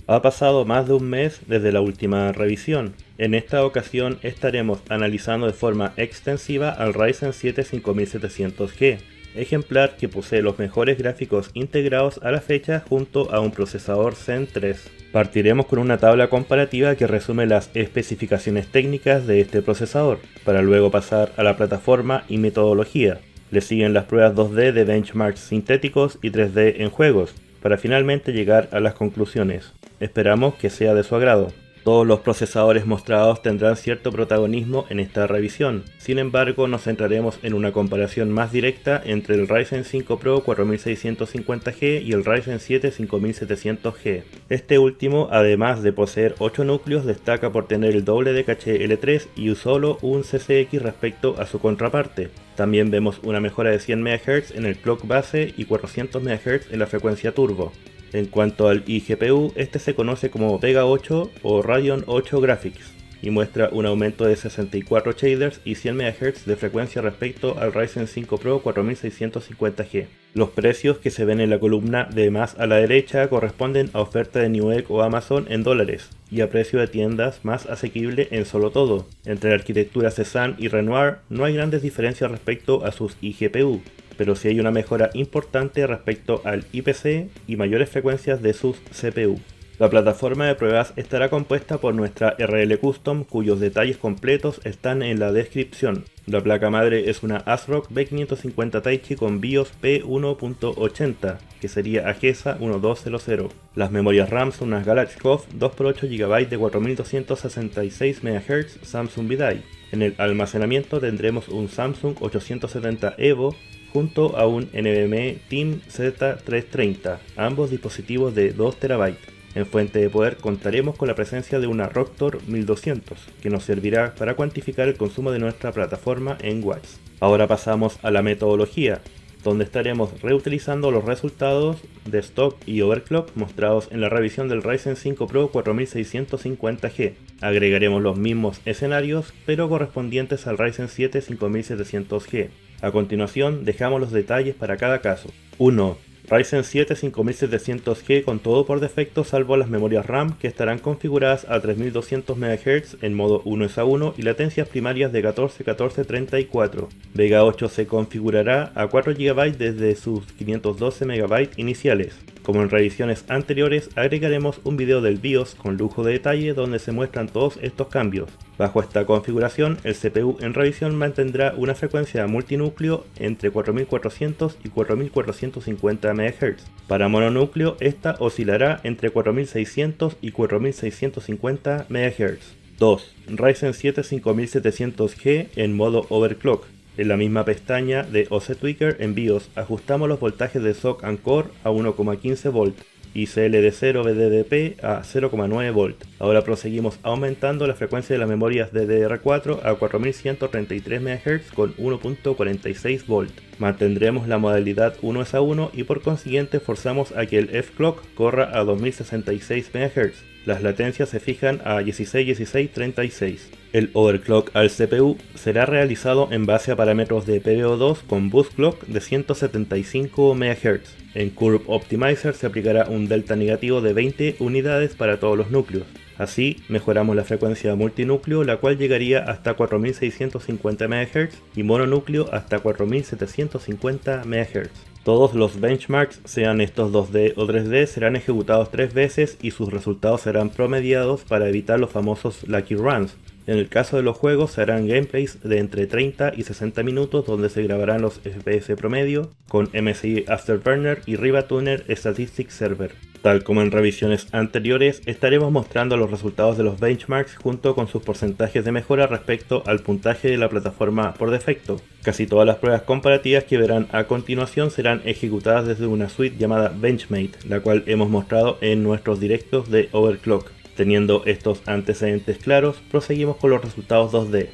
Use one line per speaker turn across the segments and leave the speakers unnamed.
Ha pasado más de un mes desde la última revisión. En esta ocasión estaremos analizando de forma extensiva al Ryzen 7 5700G, ejemplar que posee los mejores gráficos integrados a la fecha junto a un procesador Zen 3. Partiremos con una tabla comparativa que resume las especificaciones técnicas de este procesador, para luego pasar a la plataforma y metodología. Le siguen las pruebas 2D de benchmarks sintéticos y 3D en juegos, para finalmente llegar a las conclusiones. Esperamos que sea de su agrado. Todos los procesadores mostrados tendrán cierto protagonismo en esta revisión, sin embargo nos centraremos en una comparación más directa entre el Ryzen 5 Pro 4650G y el Ryzen 7 5700G. Este último, además de poseer 8 núcleos, destaca por tener el doble de caché L3 y solo un CCX respecto a su contraparte. También vemos una mejora de 100 MHz en el clock base y 400 MHz en la frecuencia turbo. En cuanto al iGPU, este se conoce como Vega 8 o Radeon 8 Graphics y muestra un aumento de 64 shaders y 100 MHz de frecuencia respecto al Ryzen 5 Pro 4650G. Los precios que se ven en la columna de más a la derecha corresponden a oferta de Newegg o Amazon en dólares y a precio de tiendas más asequible en Solo Todo. Entre la arquitectura Cezanne y Renoir no hay grandes diferencias respecto a sus iGPU, pero sí hay una mejora importante respecto al IPC y mayores frecuencias de sus CPU. La plataforma de pruebas estará compuesta por nuestra RL Custom, cuyos detalles completos están en la descripción. La placa madre es una ASRock B550 Taichi con BIOS P1.80, que sería AGESA 1200. Las memorias RAM son unas Galaxy COF 2x8 GB de 4266 MHz Samsung VDI. En el almacenamiento tendremos un Samsung 870 EVO junto a un NVMe Team Z330, ambos dispositivos de 2 TB. En fuente de poder contaremos con la presencia de una Rocktor 1200, que nos servirá para cuantificar el consumo de nuestra plataforma en watts. Ahora pasamos a la metodología, donde estaremos reutilizando los resultados de stock y overclock mostrados en la revisión del Ryzen 5 Pro 4650G. Agregaremos los mismos escenarios, pero correspondientes al Ryzen 7 5700G. A continuación, dejamos los detalles para cada caso. 1. Ryzen 7 5700G con todo por defecto salvo las memorias RAM que estarán configuradas a 3200 MHz en modo 1:1 y latencias primarias de 14-14-34. Vega 8 se configurará a 4 GB desde sus 512 MB iniciales. Como en revisiones anteriores, agregaremos un video del BIOS con lujo de detalle donde se muestran todos estos cambios. Bajo esta configuración, el CPU en revisión mantendrá una frecuencia multinúcleo entre 4400 y 4450 MHz. Para mononúcleo, esta oscilará entre 4600 y 4650 MHz. 2. Ryzen 7 5700G en modo overclock. En la misma pestaña de OC Tweaker en BIOS ajustamos los voltajes de SOC and Core a 1,15 V y CLD0 VDDP a 0,9 V. Ahora proseguimos aumentando la frecuencia de las memorias DDR4 a 4133 MHz con 1.46 V. Mantendremos la modalidad 1:1 y por consiguiente forzamos a que el F-Clock corra a 2066 MHz. Las latencias se fijan a 16-16-36. El overclock al CPU será realizado en base a parámetros de PBO2 con boost clock de 175 MHz. En Curve Optimizer se aplicará un delta negativo de 20 unidades para todos los núcleos. Así mejoramos la frecuencia multinúcleo, la cual llegaría hasta 4650 MHz y mononúcleo hasta 4750 MHz. Todos los benchmarks, sean estos 2D o 3D, serán ejecutados 3 veces y sus resultados serán promediados para evitar los famosos Lucky Runs. En el caso de los juegos se harán gameplays de entre 30 y 60 minutos donde se grabarán los FPS promedio con MSI Afterburner y RivaTuner Statistics Server. Tal como en revisiones anteriores, estaremos mostrando los resultados de los benchmarks junto con sus porcentajes de mejora respecto al puntaje de la plataforma por defecto. Casi todas las pruebas comparativas que verán a continuación serán ejecutadas desde una suite llamada Benchmade, la cual hemos mostrado en nuestros directos de Overclock. Teniendo estos antecedentes claros, proseguimos con los resultados 2D.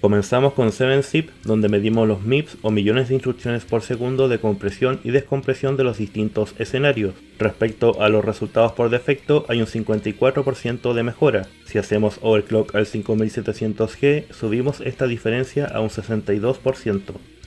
Comenzamos con 7-Zip, donde medimos los MIPS o millones de instrucciones por segundo de compresión y descompresión de los distintos escenarios. Respecto a los resultados por defecto, hay un 54% de mejora. Si hacemos overclock al 5700G, subimos esta diferencia a un 62%.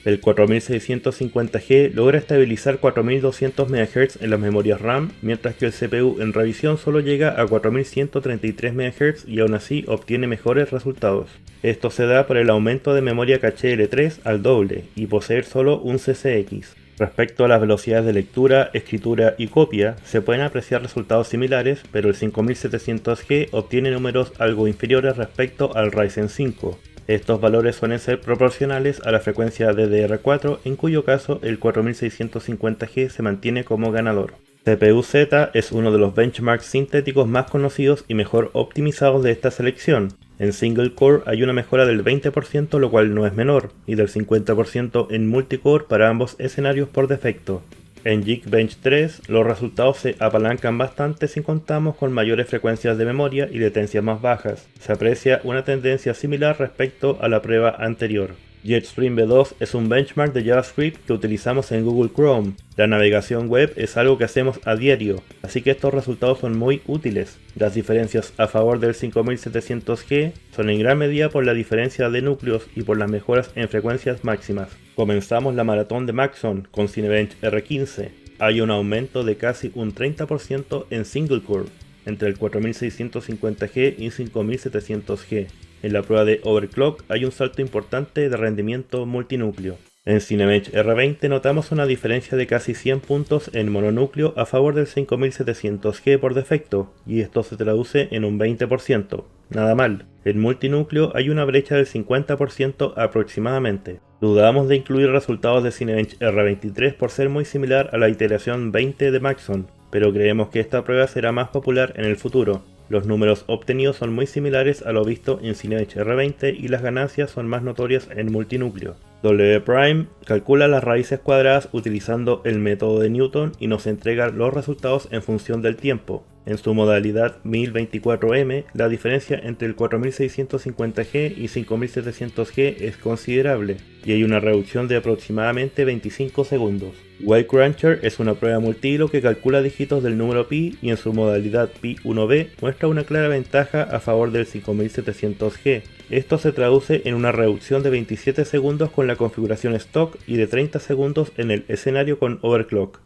El 4650G logra estabilizar 4200 MHz en las memorias RAM, mientras que el CPU en revisión solo llega a 4133 MHz y aún así obtiene mejores resultados. Esto se da por el aumento de memoria caché L3 al doble y poseer solo un CCX. Respecto a las velocidades de lectura, escritura y copia, se pueden apreciar resultados similares, pero el 5700G obtiene números algo inferiores respecto al Ryzen 5. Estos valores suelen ser proporcionales a la frecuencia DDR4, en cuyo caso el 4650G se mantiene como ganador. CPU-Z es uno de los benchmarks sintéticos más conocidos y mejor optimizados de esta selección. En single core hay una mejora del 20%, lo cual no es menor, y del 50% en multicore para ambos escenarios por defecto. En Geekbench 3 los resultados se apalancan bastante si contamos con mayores frecuencias de memoria y latencias más bajas. Se aprecia una tendencia similar respecto a la prueba anterior. Jetstream V2 es un benchmark de JavaScript que utilizamos en Google Chrome. La navegación web es algo que hacemos a diario, así que estos resultados son muy útiles. Las diferencias a favor del 5700G son en gran medida por la diferencia de núcleos y por las mejoras en frecuencias máximas. Comenzamos la maratón de Maxon con Cinebench R15. Hay un aumento de casi un 30% en single core entre el 4650G y 5700G. En la prueba de overclock hay un salto importante de rendimiento multinúcleo. En Cinebench R20 notamos una diferencia de casi 100 puntos en mononúcleo a favor del 5700G por defecto, y esto se traduce en un 20%. Nada mal. En multinúcleo hay una brecha del 50% aproximadamente. Dudamos de incluir resultados de Cinebench R23 por ser muy similar a la iteración 20 de Maxon, pero creemos que esta prueba será más popular en el futuro. Los números obtenidos son muy similares a lo visto en Cinebench R20 y las ganancias son más notorias en multinúcleo. WPrime calcula las raíces cuadradas utilizando el método de Newton y nos entrega los resultados en función del tiempo. En su modalidad 1024M, la diferencia entre el 4650G y 5700G es considerable, y hay una reducción de aproximadamente 25 segundos. Y-Cruncher es una prueba multihilo que calcula dígitos del número pi y en su modalidad pi1b muestra una clara ventaja a favor del 5700G. Esto se traduce en una reducción de 27 segundos con la configuración stock y de 30 segundos en el escenario con overclock.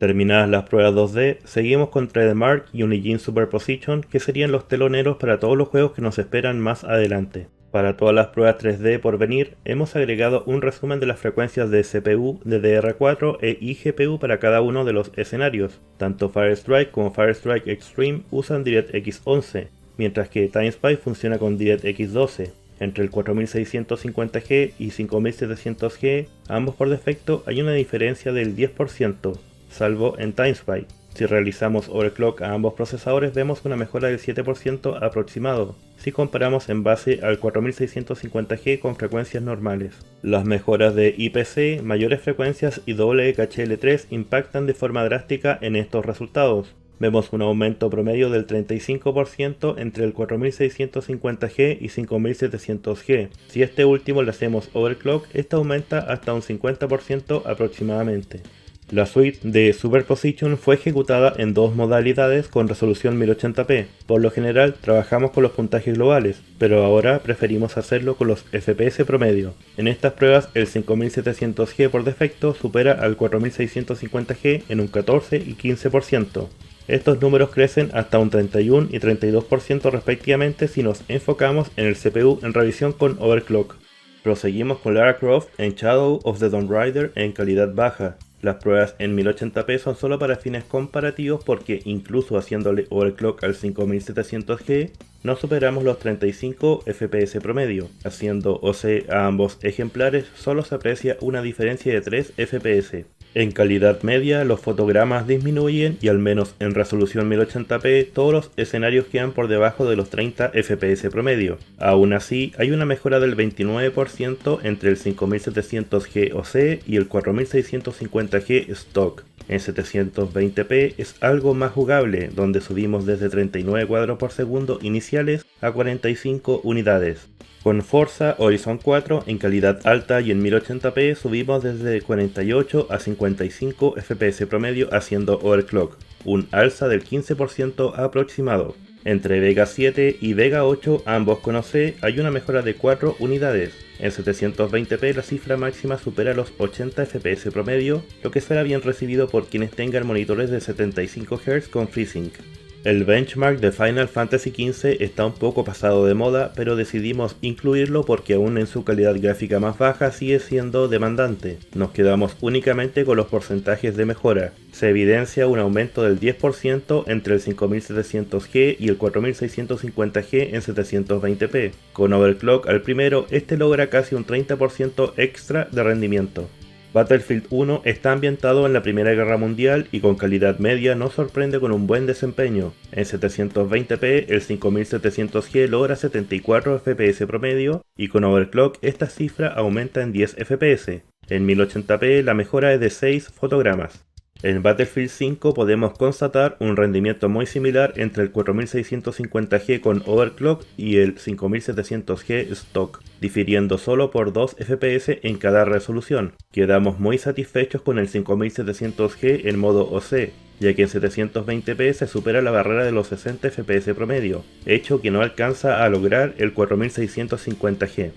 Terminadas las pruebas 2D, seguimos con Trademark y Unigine Superposition, que serían los teloneros para todos los juegos que nos esperan más adelante. Para todas las pruebas 3D por venir, hemos agregado un resumen de las frecuencias de CPU, DDR4 e iGPU para cada uno de los escenarios. Tanto Firestrike como Firestrike Extreme usan DirectX 11, mientras que TimeSpy funciona con DirectX 12. Entre el 4650G y 5700G, ambos por defecto, hay una diferencia del 10%, salvo en TimeSpy. Si realizamos overclock a ambos procesadores vemos una mejora del 7% aproximado, si comparamos en base al 4650G con frecuencias normales. Las mejoras de IPC, mayores frecuencias y doble caché L3 impactan de forma drástica en estos resultados. Vemos un aumento promedio del 35% entre el 4650G y 5700G. Si este último le hacemos overclock, este aumenta hasta un 50% aproximadamente. La suite de Superposition fue ejecutada en dos modalidades con resolución 1080p. Por lo general trabajamos con los puntajes globales, pero ahora preferimos hacerlo con los FPS promedio. En estas pruebas el 5700G por defecto supera al 4650G en un 14 y 15%. Estos números crecen hasta un 31 y 32% respectivamente si nos enfocamos en el CPU en revisión con overclock. Proseguimos con Lara Croft en Shadow of the Tomb Raider en calidad baja. Las pruebas en 1080p son solo para fines comparativos porque incluso haciéndole overclock al 5700G no superamos los 35 FPS promedio. Haciendo OC a ambos ejemplares solo se aprecia una diferencia de 3 FPS. En calidad media los fotogramas disminuyen y al menos en resolución 1080p todos los escenarios quedan por debajo de los 30 FPS promedio. Aún así hay una mejora del 29% entre el 5700G OC y el 4650G stock. En 720p es algo más jugable, donde subimos desde 39 cuadros por segundo iniciales a 45 unidades. Con Forza Horizon 4 en calidad alta y en 1080p subimos desde 48 a 55 FPS promedio haciendo overclock, un alza del 15% aproximado. Entre Vega 7 y Vega 8, ambos con OC, hay una mejora de 4 unidades. En 720p la cifra máxima supera los 80 FPS promedio, lo que será bien recibido por quienes tengan monitores de 75 Hz con FreeSync. El benchmark de Final Fantasy XV está un poco pasado de moda, pero decidimos incluirlo porque aún en su calidad gráfica más baja sigue siendo demandante. Nos quedamos únicamente con los porcentajes de mejora. Se evidencia un aumento del 10% entre el 5700G y el 4650G en 720p. Con overclock al primero, este logra casi un 30% extra de rendimiento. Battlefield 1 está ambientado en la Primera Guerra Mundial y con calidad media nos sorprende con un buen desempeño. En 720p el 5700G logra 74 FPS promedio y con overclock esta cifra aumenta en 10 FPS. En 1080p la mejora es de 6 fotogramas. En Battlefield 5 podemos constatar un rendimiento muy similar entre el 4650G con overclock y el 5700G stock, difiriendo solo por 2 FPS en cada resolución. Quedamos muy satisfechos con el 5700G en modo OC, ya que en 720p se supera la barrera de los 60 FPS promedio, hecho que no alcanza a lograr el 4650G.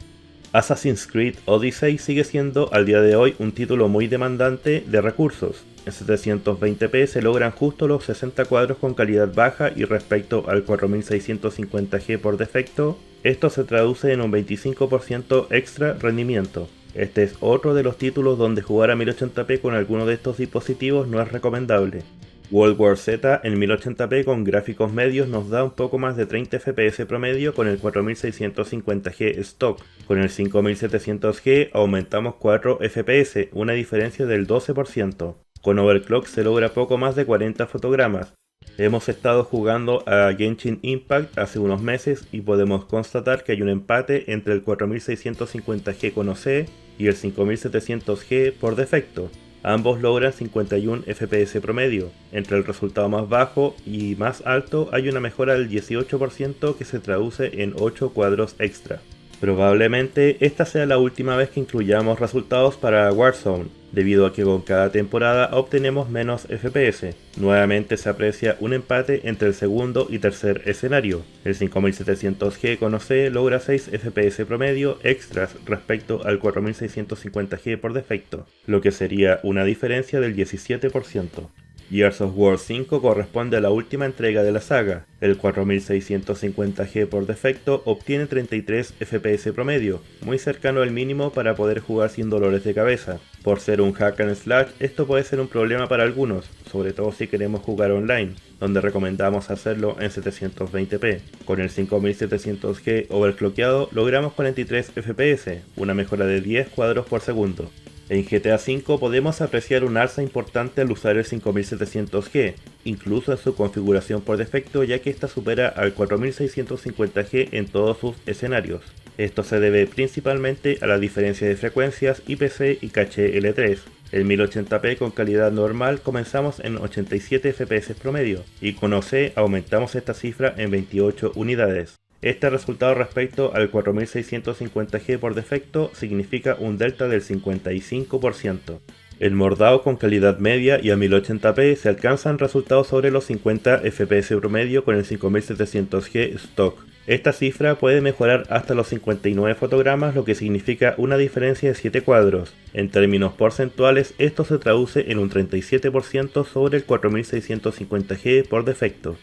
Assassin's Creed Odyssey sigue siendo al día de hoy un título muy demandante de recursos. En 720p se logran justo los 60 cuadros con calidad baja y respecto al 4650G por defecto, esto se traduce en un 25% extra rendimiento. Este es otro de los títulos donde jugar a 1080p con alguno de estos dispositivos no es recomendable. World War Z en 1080p con gráficos medios nos da un poco más de 30 FPS promedio con el 4650G stock. Con el 5700G aumentamos 4 FPS, una diferencia del 12%. Con overclock se logra poco más de 40 fotogramas. Hemos estado jugando a Genshin Impact hace unos meses y podemos constatar que hay un empate entre el 4650G con OC y el 5700G por defecto. Ambos logran 51 FPS promedio. Entre el resultado más bajo y más alto hay una mejora del 18% que se traduce en 8 cuadros extra. Probablemente esta sea la última vez que incluyamos resultados para Warzone, debido a que con cada temporada obtenemos menos FPS. Nuevamente se aprecia un empate entre el segundo y tercer escenario. El 5700G con OC logra 6 FPS promedio extras respecto al 4650G por defecto, lo que sería una diferencia del 17%. Gears of War 5 corresponde a la última entrega de la saga. El 4650G por defecto obtiene 33 FPS promedio, muy cercano al mínimo para poder jugar sin dolores de cabeza. Por ser un hack and slash, esto puede ser un problema para algunos, sobre todo si queremos jugar online, donde recomendamos hacerlo en 720p. Con el 5700G overclockeado logramos 43 FPS, una mejora de 10 cuadros por segundo. En GTA V podemos apreciar un alza importante al usar el 5700G, incluso en su configuración por defecto, ya que esta supera al 4650G en todos sus escenarios. Esto se debe principalmente a la diferencia de frecuencias IPC y caché L3. En 1080p con calidad normal comenzamos en 87 FPS promedio, y con OC aumentamos esta cifra en 28 unidades. Este resultado respecto al 4650G por defecto significa un delta del 55%. En Mordao con calidad media y a 1080p se alcanzan resultados sobre los 50 FPS promedio con el 5700G stock. Esta cifra puede mejorar hasta los 59 fotogramas, lo que significa una diferencia de 7 cuadros. En términos porcentuales, esto se traduce en un 37% sobre el 4650G por defecto.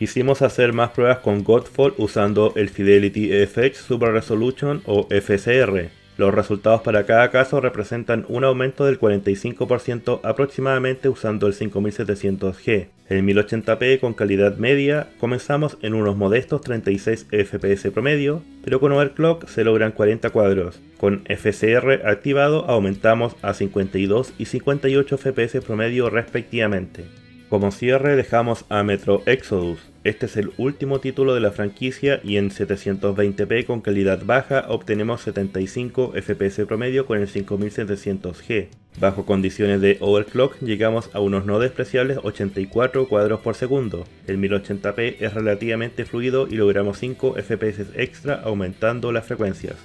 Quisimos hacer más pruebas con Godfall usando el Fidelity FX Super Resolution o FSR. Los resultados para cada caso representan un aumento del 45% aproximadamente usando el 5700G. En 1080p con calidad media comenzamos en unos modestos 36 FPS promedio, pero con overclock se logran 40 cuadros. Con FSR activado aumentamos a 52 y 58 FPS promedio respectivamente. Como cierre dejamos a Metro Exodus. Este es el último título de la franquicia y en 720p con calidad baja obtenemos 75 FPS promedio con el 5700G. Bajo condiciones de overclock llegamos a unos no despreciables 84 cuadros por segundo. El 1080p es relativamente fluido y logramos 5 FPS extra aumentando las frecuencias.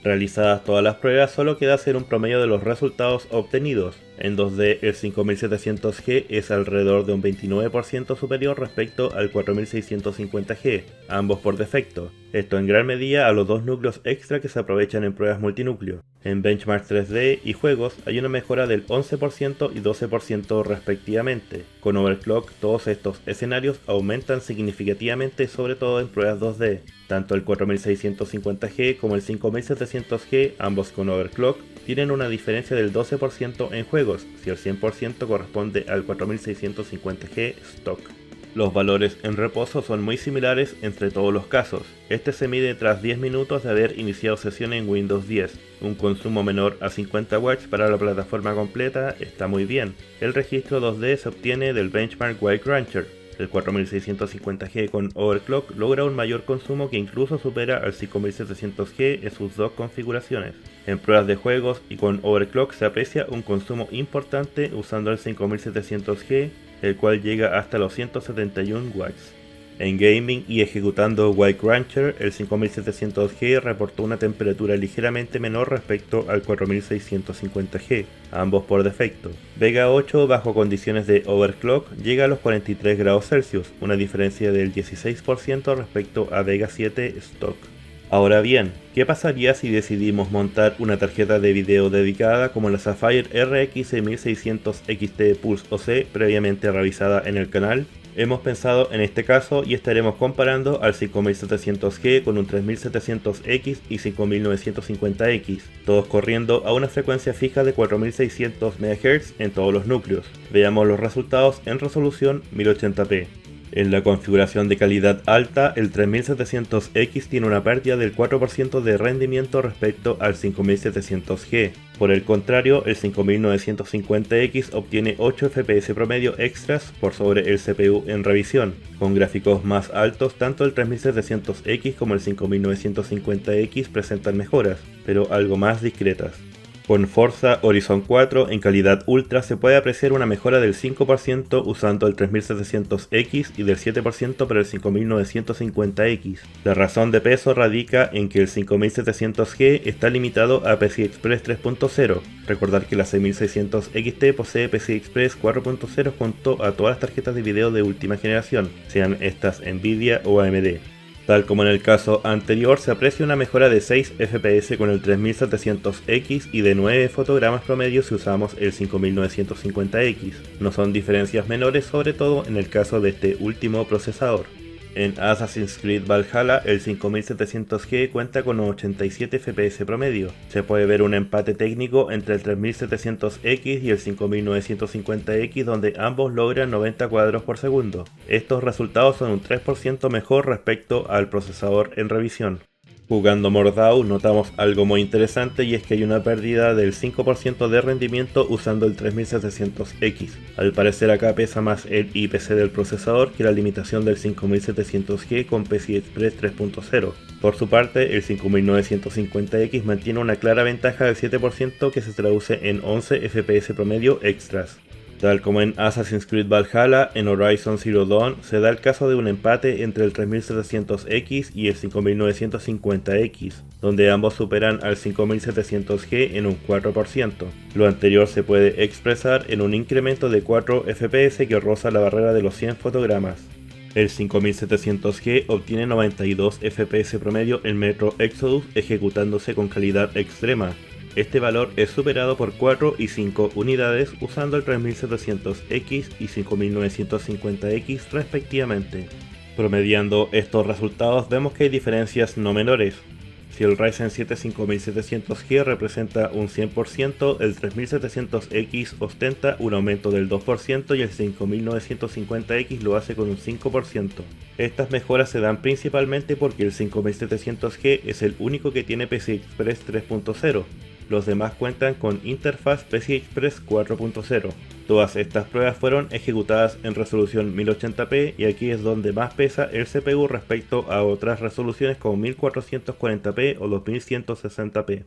Realizadas todas las pruebas, solo queda hacer un promedio de los resultados obtenidos. En 2D el 5700G es alrededor de un 29% superior respecto al 4650G, ambos por defecto, esto en gran medida a los dos núcleos extra que se aprovechan en pruebas multinúcleo. En benchmarks 3D y juegos hay una mejora del 11% y 12% respectivamente. Con overclock todos estos escenarios aumentan significativamente, sobre todo en pruebas 2D. Tanto el 4650G como el 5700G, ambos con overclock, tienen una diferencia del 12% en juegos, si el 100% corresponde al 4650G stock. Los valores en reposo son muy similares entre todos los casos. Este se mide tras 10 minutos de haber iniciado sesión en Windows 10. Un consumo menor a 50 watts para la plataforma completa está muy bien. El registro 2D se obtiene del benchmark White Rancher. El 4650G con overclock logra un mayor consumo que incluso supera al 5700G en sus dos configuraciones. En pruebas de juegos y con overclock se aprecia un consumo importante usando el 5700G, el cual llega hasta los 171 watts. En gaming y ejecutando White Rancher, el 5700G reportó una temperatura ligeramente menor respecto al 4650G, ambos por defecto. Vega 8 bajo condiciones de overclock llega a los 43 grados Celsius, una diferencia del 16% respecto a Vega 7 stock. Ahora bien, ¿qué pasaría si decidimos montar una tarjeta de video dedicada como la Sapphire RX 6600 XT Pulse OC previamente revisada en el canal? Hemos pensado en este caso y estaremos comparando al 5700G con un 3700X y 5950X, todos corriendo a una frecuencia fija de 4600 MHz en todos los núcleos. Veamos los resultados en resolución 1080p. En la configuración de calidad alta, el 3700X tiene una pérdida del 4% de rendimiento respecto al 5700G. Por el contrario, el 5950X obtiene 8 FPS promedio extras por sobre el CPU en revisión. Con gráficos más altos, tanto el 3700X como el 5950X presentan mejoras, pero algo más discretas. Con Forza Horizon 4 en calidad ultra se puede apreciar una mejora del 5% usando el 3700X y del 7% para el 5950X. La razón de peso radica en que el 5700G está limitado a PCI Express 3.0. Recordar que la 6600 XT posee PCI Express 4.0 junto a todas las tarjetas de video de última generación, sean estas Nvidia o AMD. Tal como en el caso anterior, se aprecia una mejora de 6 FPS con el 3700X y de 9 fotogramas promedio si usamos el 5950X. No son diferencias menores, sobre todo en el caso de este último procesador. En Assassin's Creed Valhalla, el 5700G cuenta con 87 FPS promedio. Se puede ver un empate técnico entre el 3700X y el 5950X, donde ambos logran 90 cuadros por segundo. Estos resultados son un 3% mejor respecto al procesador en revisión. Jugando Mordhau notamos algo muy interesante, y es que hay una pérdida del 5% de rendimiento usando el 3700X. Al parecer acá pesa más el IPC del procesador que la limitación del 5700G con PCI Express 3.0. Por su parte, el 5950X mantiene una clara ventaja del 7% que se traduce en 11 FPS promedio extras. Tal como en Assassin's Creed Valhalla, en Horizon Zero Dawn se da el caso de un empate entre el 3700X y el 5950X, donde ambos superan al 5700G en un 4%. Lo anterior se puede expresar en un incremento de 4 FPS que roza la barrera de los 100 fotogramas. El 5700G obtiene 92 FPS promedio en Metro Exodus ejecutándose con calidad extrema. Este valor es superado por 4 y 5 unidades usando el 3700X y 5950X respectivamente. Promediando estos resultados vemos que hay diferencias no menores. Si el Ryzen 7 5700G representa un 100%, el 3700X ostenta un aumento del 2% y el 5950X lo hace con un 5%. Estas mejoras se dan principalmente porque el 5700G es el único que tiene PCI Express 3.0. Los demás cuentan con interfaz PCI Express 4.0. Todas estas pruebas fueron ejecutadas en resolución 1080p y aquí es donde más pesa el CPU respecto a otras resoluciones como 1440p o 2160p.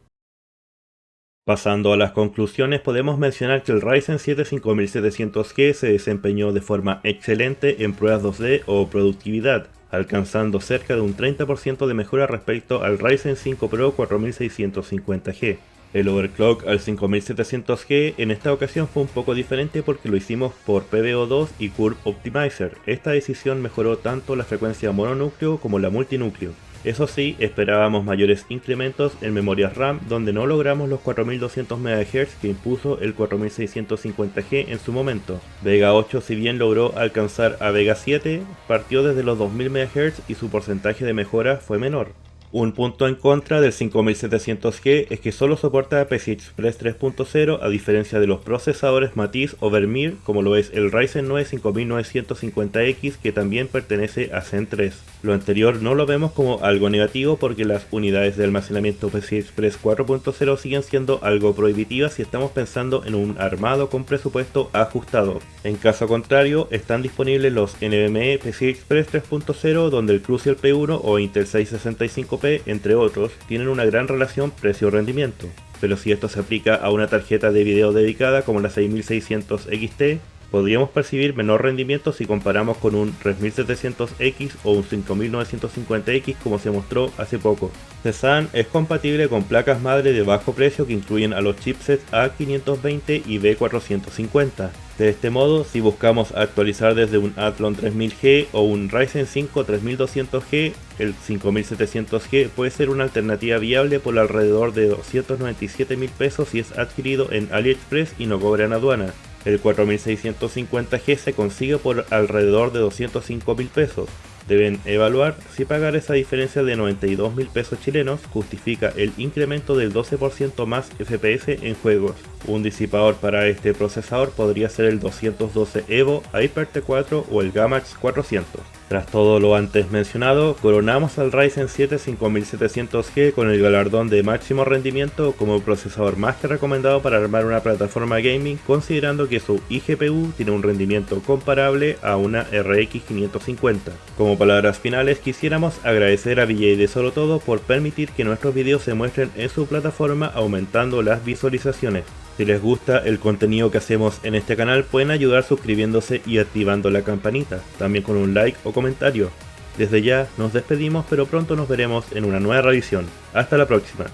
Pasando a las conclusiones, podemos mencionar que el Ryzen 7 5700G se desempeñó de forma excelente en pruebas 2D o productividad, alcanzando cerca de un 30% de mejora respecto al Ryzen 5 Pro 4650G. El overclock al 5700G en esta ocasión fue un poco diferente porque lo hicimos por PBO2 y Curve Optimizer. Esta decisión mejoró tanto la frecuencia mononúcleo como la multinúcleo. Eso sí, esperábamos mayores incrementos en memorias RAM, donde no logramos los 4200 MHz que impuso el 4650G en su momento. Vega 8, si bien logró alcanzar a Vega 7, partió desde los 2000 MHz y su porcentaje de mejora fue menor. Un punto en contra del 5700G es que solo soporta PCI Express 3.0 a diferencia de los procesadores Matiz o Vermeer, como lo es el Ryzen 9 5950X, que también pertenece a Zen 3. Lo anterior no lo vemos como algo negativo porque las unidades de almacenamiento PCI Express 4.0 siguen siendo algo prohibitivas si estamos pensando en un armado con presupuesto ajustado. En caso contrario, están disponibles los NVMe PCI Express 3.0, donde el Crucial P1 o Intel 665P, entre otros, tienen una gran relación precio-rendimiento. Pero si esto se aplica a una tarjeta de video dedicada como la 6600 XT, podríamos percibir menor rendimiento si comparamos con un 3700X o un 5950X como se mostró hace poco. Cezanne es compatible con placas madre de bajo precio que incluyen a los chipsets A520 y B450. De este modo, si buscamos actualizar desde un Athlon 3000G o un Ryzen 5 3200G, el 5700G puede ser una alternativa viable por alrededor de 297.000 pesos si es adquirido en AliExpress y no cobran aduana. El 4650G se consigue por alrededor de 205.000 pesos. Deben evaluar si pagar esa diferencia de 92.000 pesos chilenos justifica el incremento del 12% más FPS en juegos. Un disipador para este procesador podría ser el 212 Evo HyperT4 o el Gamax 400. Tras todo lo antes mencionado, coronamos al Ryzen 7 5700G con el galardón de máximo rendimiento como procesador más que recomendado para armar una plataforma gaming, considerando que su iGPU tiene un rendimiento comparable a una RX 550. Como palabras finales, quisiéramos agradecer a VJ de Solo Todo por permitir que nuestros videos se muestren en su plataforma, aumentando las visualizaciones. Si les gusta el contenido que hacemos en este canal, pueden ayudar suscribiéndose y activando la campanita, también con un like o comentario. Desde ya nos despedimos, pero pronto nos veremos en una nueva revisión. Hasta la próxima.